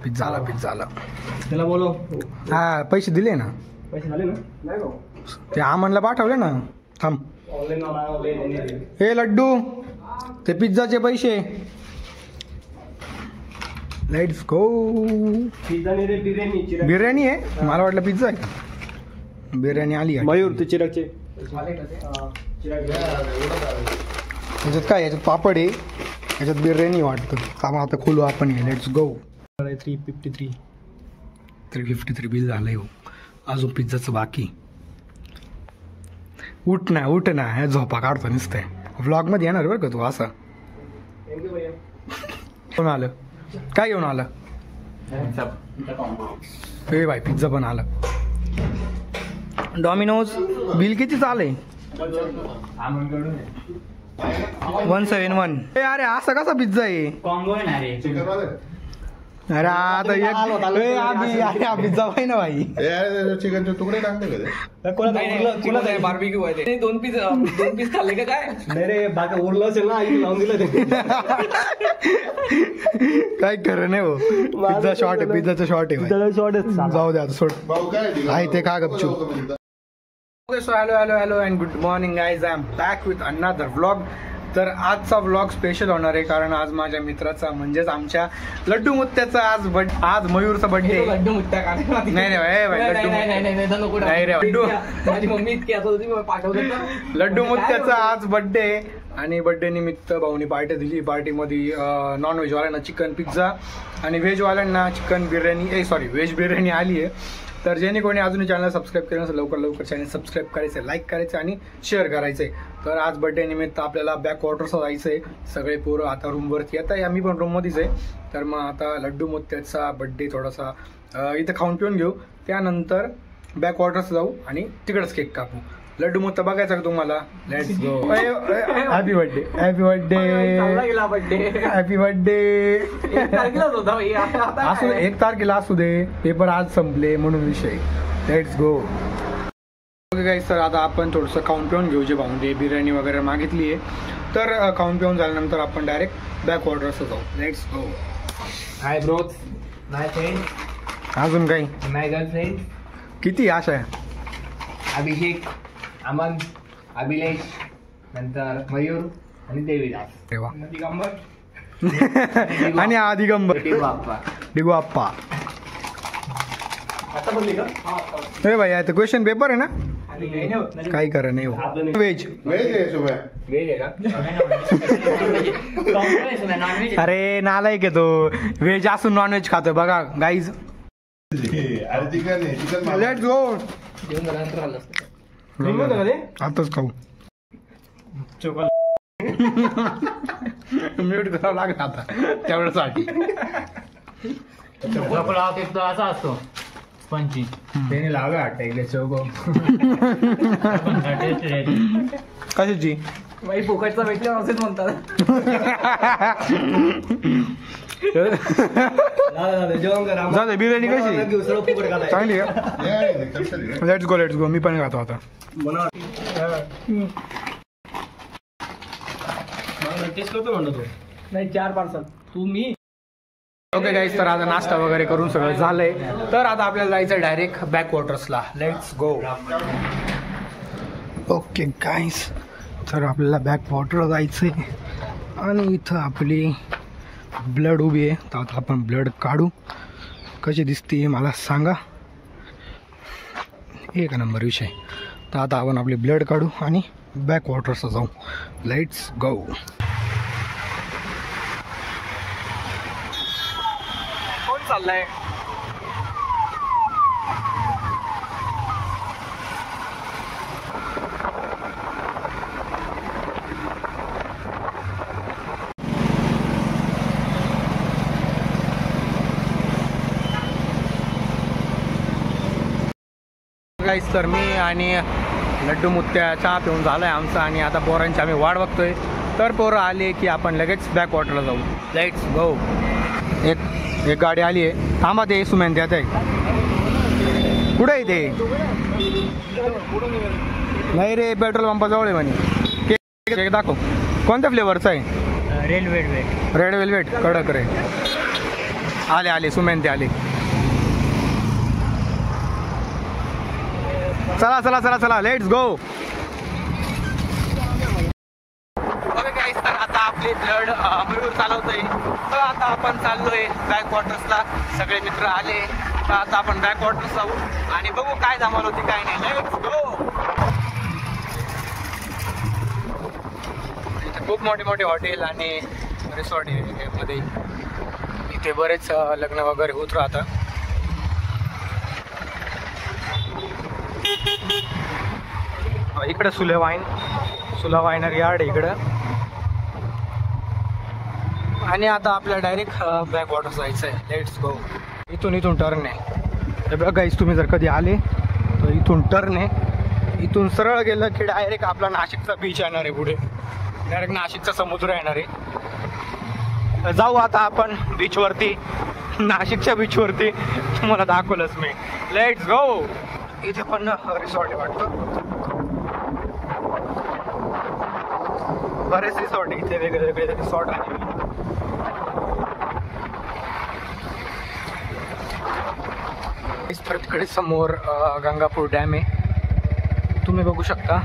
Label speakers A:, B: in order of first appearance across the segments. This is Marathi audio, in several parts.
A: पिझ्झा आला पिझ्झा आला.
B: त्याला बोलो.
A: हा पैसे दिले ना.
B: पैसे झाले ना. नाही भाऊ
A: ते आमनला पाठवले ना. थांब.
B: ऑनलाईन.
A: हे लड्डू ते पिझ्झाचे पैसे. Let's go.
B: पिझ्झा नाही रे, बिर्याणी.
A: बिर्याणी आहे. मला वाटलं पिझ्झा आहे. बिर्याणी आली आहे.
B: मयूर ते चिरागचे.
A: याच्यात काय, याच्यात पापड आहे, याच्यात बिर्याणी वाटतं. थांबा आता खोलू आपण. Let's go. 353 बिल झालंय हो. अजून पिझ्झाचं बाकी. उठ ना ह्या झोपा काढतो नुसतंय. व्लॉगमध्ये येणार बरं का तू असा. कोण आलं, काय घेऊन आलं? हे बाय पिझ्झा पण आला. डॉमिनोज. बिल किती चालय? 171. अरे असा कसा पिझ्झा आहे?
C: कॉम्बो आहे ना रे.
A: अरे आता एक पिझ्झा पाहिजे ना भाई.
D: चिकनचे तुकडे टाकते का?
C: बार्बिक्यू आहे ते. दोन पीस खाल्ले का काय?
B: नाही रे, बाकी उरलं असेल ना, आई लावून दिलं ते.
A: काय खरं नाही हो. पिझ्झा शॉर्ट आहे, पिझ्झाचा शॉर्ट आहे. जाऊ द्या सोड. आहे ते का गपचूप. Okay so hello and good morning guys. I am back with another vlog. तर आजचा व्लॉग स्पेशल होणार आहे कारण आज माझ्या मित्राचा म्हणजेच आमच्या लड्डू मुत्त्याचा आज मयूरचा बर्थडे.
C: लड्डू मुत्त्या का?
A: नाही रे, लड्डू मुत्त्याचा आज बर्थडे. आणि बर्थडे निमित्त भाऊनी पार्टी दिली. पार्टीमध्ये नॉनव्हेजवाल्यांना चिकन पिझ्झा आणि व्हेजवाल्यांना चिकन बिर्याणी व्हेज बिर्याणी आली आहे. तर ज्याने कोणी अजूनही चॅनल सबस्क्राईब केलं नसेल लवकर चॅनल सबस्क्राईब करायचं, लाईक करायचं आणि शेअर करायचं आहे. तर आज बर्थडे निमित्त आपल्याला बॅक वॉटर्सला जायचं आहे. सगळे पोरं आता रूमवरती येत आहे. आम्ही पण रूममध्येच आहे. तर मग आता लड्डू मुत्त्याचा बर्थडे थोडासा इथं खाऊन पिऊन घेऊ. त्यानंतर बॅक वॉटर्स जाऊ आणि तिकडंच केक कापू. लड्डू मुत्ता बघायचा का तुम्हाला? Let's go. Happy birthday. Happy birthday. 1 तारखेला असू दे. पेपर आज संपले म्हणून विषय. Let's go. ओके गाईस, तर आता आपण थोडंसं खाऊन पिऊन घेऊ. जे भाऊंडे बिर्याणी वगैरे मागितली आहे. तर खाऊन पिऊन झाल्यानंतर आपण डायरेक्ट बॅक वॉटर्सला जाऊ. Let's go.
C: High broth. My friend.
A: अजून काही?
C: माय गर्लफ्रेंड.
A: किती आशा आहे?
C: अभिषेक, अमन, अभिलेश, नंतर मयूर आणि देवीदास. दिगंबर
A: आणि दिगंबर. डिगो आप्पा.
B: आता बोलली का?
A: अरे भाई आता क्वेश्चन पेपर आहे ना. काही करा नाही हो. व्हेज
C: वेज आहे का?
A: अरे नालायक आहे तो. व्हेज असून नॉनव्हेज खातो बघा गाईज. Let's go. आताच खाऊ. म्यूट करावं लागत आता तेवढ्यासाठी.
C: असा असतो पंची. त्याने लावे वाटतं इकडे चौको.
A: कशाची?
C: बाई फुकटचा भेटला असेच म्हणतात.
A: झालं. बिर्याणी कशी चांगली का? Let's go. मी पण खातो आता.
B: टेस्ट करतो म्हणतो तो.
C: नाही 4 पार्सल तू मी.
A: ओके गाईज, तर आता नाश्ता वगैरे करून सगळं झालंय. तर आता आपल्याला जायचं डायरेक्ट बॅक वॉटर्सला. Let's go. ओके गाईज, तर आपल्याला बॅक वॉटरला जायचंय आणि इथं आपली ब्लड उभी आहे. तर आता आपण ब्लड काढू. कशी दिसते मला सांगा. 1 नंबर विषय. तर आता आपण आपले ब्लड काढू आणि बॅक वॉटर्सला जाऊ. लेट्स गो. कोण चाललंय? गाईस, तर मी आणि लड्डू मुत्त्या चहा पिऊन झालं आहे आमचा आणि आता पोरांची आम्ही वाट बघतोय. तर पोरं आले की आपण लगेच बॅक वॉटरला जाऊ. लेट्स गो. एक गाडी आली आहे. थांबा ते सुमेन त्यात आहे. कुठे आहे ते? नाही रे, पेट्रोल पंपाजवळ आहे म्हणे. केक दाखव. कोणत्या फ्लेवरचा आहे?
C: Red velvet.
A: रेड वेलवेट कडक रे. आले आले सुमेन ते आले. चला चला चला चला लेट्स गो. तर आता आपले ब्लड मयूर चालवतोय. तर आता आपण चाललोय बॅक वॉटर्सला. सगळे मित्र आले. तर आता आपण बॅक वॉटर्स जाऊ आणि बघू काय धमाल होती काय नाही. Let's go. इथे खूप मोठे मोठे हॉटेल आणि रिसॉर्ट मध्ये इथे बरेच लग्न वगैरे होत राहतं. इकडं सुला वायनर यार्ड इकडं. आणि आता आपल्याला डायरेक्ट बॅक वॉटर जायचं आहे. Let's go. इथून टर्न आहे. हे बघा गाईस, तुम्ही जर कधी आले तर इथून टर्न आहे. इथून सरळ गेलं की डायरेक्ट आपला नाशिकचा बीच येणार आहे. पुढे डायरेक्ट नाशिकचा समुद्र येणार आहे. जाऊ आता आपण बीचवरती. नाशिकच्या बीचवरती तुम्हाला दाखवलंच मी. Let's go. इथे पण रिसॉर्ट आहे वाटतं. बरेच रिसॉर्ट आहे इथे, वेगळे रिसॉर्ट आहे. तिकडे समोर गंगापूर डॅम आहे. तुम्ही बघू शकता.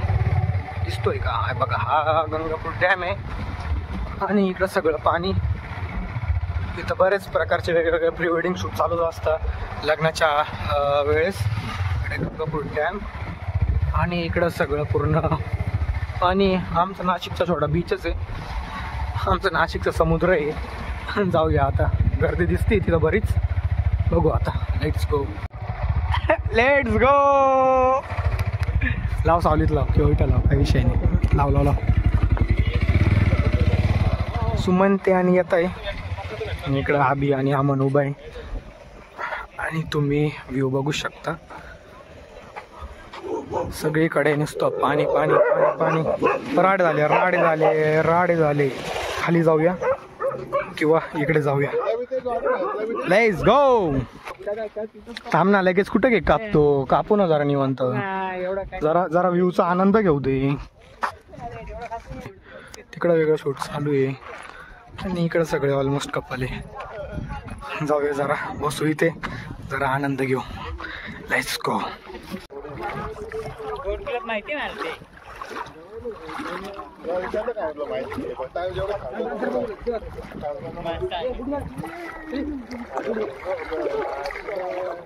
A: दिसतोय का? बघा, हा गंगापूर डॅम आहे. आणि इकडं सगळं पाणी. इथं बरेच प्रकारचे वेगवेगळे प्री वेडिंग शूट चालू असतात लग्नाच्या वेळेस. इकडे गंगापूर डॅम आणि इकडं सगळं पूर्ण. आणि आमचं नाशिकचा छोटा बीचच आहे. आमचं नाशिकचा समुद्र आहे. जाऊया आता. गर्दी दिसते तिथं बरीच. बघू आता. Let's go. Let's go. लाव सावलीत लाव किंवा इथं लाव, काही विषय नाही. लाव लाव लाव. सुमन ते आणि येत आहे. आणि इकडं आबी आणि अमन उभा आहे. आणि तुम्ही व्ह्यू बघू शकता. सगळीकडे नुसतं पाणी पाणी पाणी पाणी. राडे झाले. खाली जाऊया किंवा इकडे जाऊया. Let's go. थांब ना, लगेच कुठे केक कापतो? कापू ना जरा निवांत. जरा व्ह्यूचा आनंद घेऊ दे. तिकडं वेगळं शूट चालू आहे आणि इकडं सगळे ऑलमोस्ट कपल आहे. जाऊया जरा, बसू इथे, जरा आनंद घेऊ. Let's go.
C: माहिती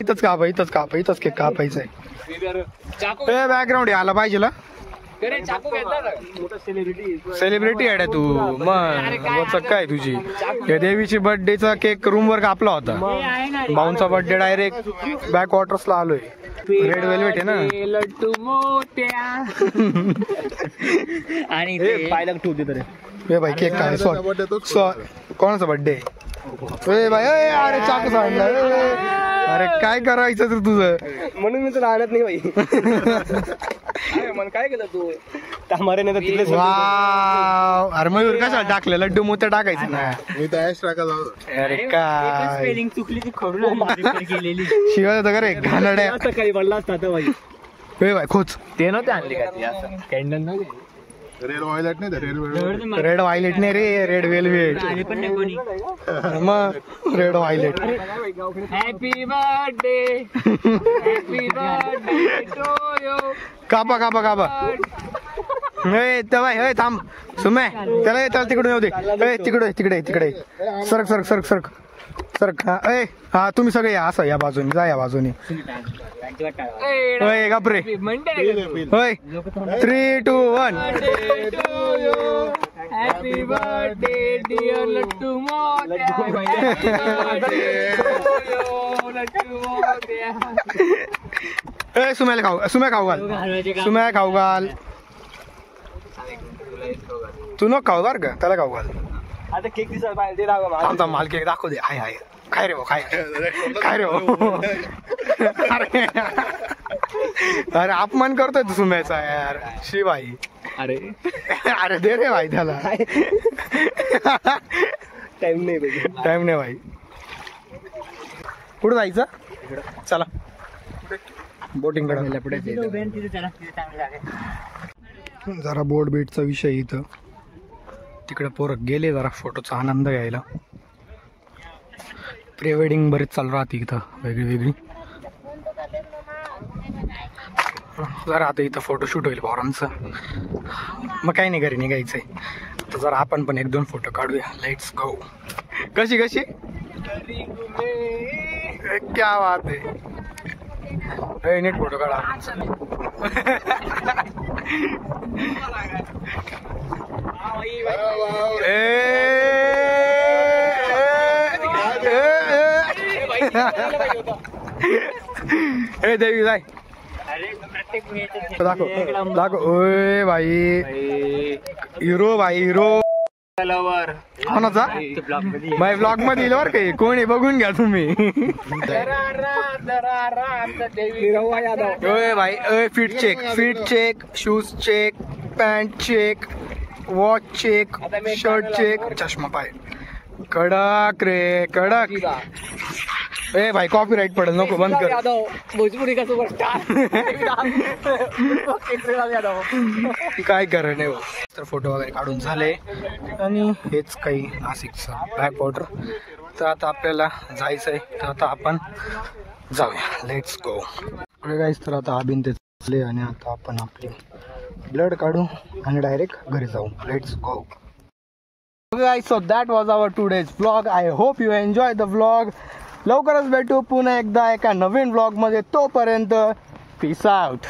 A: इथंच केक कापायचं आहे. बॅकग्राऊंड आला पाहिजे. सेलिब्रिटी आहे तू. मग काय तुझी या देवीची बर्थडेचा केक रूम वर कापला होता. भाऊंचा बर्थडे डायरेक्ट बॅक वॉटर्सला आलोय. रेड वेल्वेट आहे ना.
C: लड्डू मोठ्या आणि पायला ठेवते तरी.
A: ए भाई केक काय? कोणाचा बर्थडे? ए भाई, अरे चाकू सांडला. अरे काय करायचं तर तुझं?
B: म्हणून मी तुला आणत नाही बाई. मन काय केलं तू?
A: अरे मयूर कशाला टाकलं? लड्डू मोठ्या टाकायचं ना.
D: मी तर टाका.
A: अरे काय
C: स्पेलिंग चुकली ती खडून गेलेली.
A: शिवाय होतं का रे घाणड्या?
B: सकाळी पडला असता बाई.
A: ए भाई खोच.
C: ते नव्हते आणले का ती असं कॅन्डल नव्हते.
D: रेड व्हायलेट नाही,
A: रेड व्हायलेट नाही रे, रेड वेल्वेट.
C: पण नाही कोणी.
A: मग red violet.
C: Happy birthday to you.
A: कापा. ए थांब सुमे. त्याला तिकडून येऊ दे. तिकडे सरक. हा तुम्ही सगळे या. असं या बाजूने जा. या बाजूने. होय गपरे. होय 3, 2, 1.
C: हॅपी बर्थडे डिअर लड्डू
A: ए सुम्या खाऊ घाल. तू नको खाऊ बर का, त्याला खाऊ घाल.
B: आता केक दिसायला पाहिजे.
A: आमचा माल केक दाखव दे. हाय काय रे काय रे अरे अपमान करतोय तू सुम्याचा यार. शिवाई अरे दे रे भाई त्याला.
B: टाइम नाही
A: भाई. कुठं जायचं? चला बोटिंग कडे.
C: पुढे
A: जरा बोट बीटचा विषय इथं. तिकडे पोरं गेले जरा फोटोचा आनंद घ्यायला. प्री वेडिंग बरेच चालू राहते इथं वेगळी वेगळी. जरा आता इथं फोटोशूट होईल पोरांचं, मग काही नाही घरी निघायचंय. तर जरा आपण पण 1-2 फोटो काढूया. Let's go. कशी कशी क्या बात आहे. नीट फोटो काढा. ए देवी जाय दाखव दाखव. ओय भाई हिरो भाई हिरो कोणाचा भाई ब्लॉग मध्ये येईल बरं काही कोणी बघून घ्या तुम्ही. ओय भाई ओय fit check shoes check pant check watch check shirt check चष्मा पाय कडक रे कडक. ए भाई कॉपीराइट पडेल नको बंद कर.
B: भोजपुरी का सुपरस्टार
A: काय करा नाही. तर फोटो वगैरे काढून झाले आणि हेच काही नाशिकचं ब्लॅक पावडर. तर आता आपल्याला जायचंय तर आता आपण जाऊया. Let's go. गाईस तर आता अभिन ते चालले आणि आता आपण आपली ब्लड काढू आणि डायरेक्ट घरी जाऊ. Let's go. Guys so that was our today's vlog. I hope you enjoy the vlog. लवकरच भेटू पुन्हा एकदा एका नवीन व्लॉग मध्ये. तोपर्यंत पीस आउट.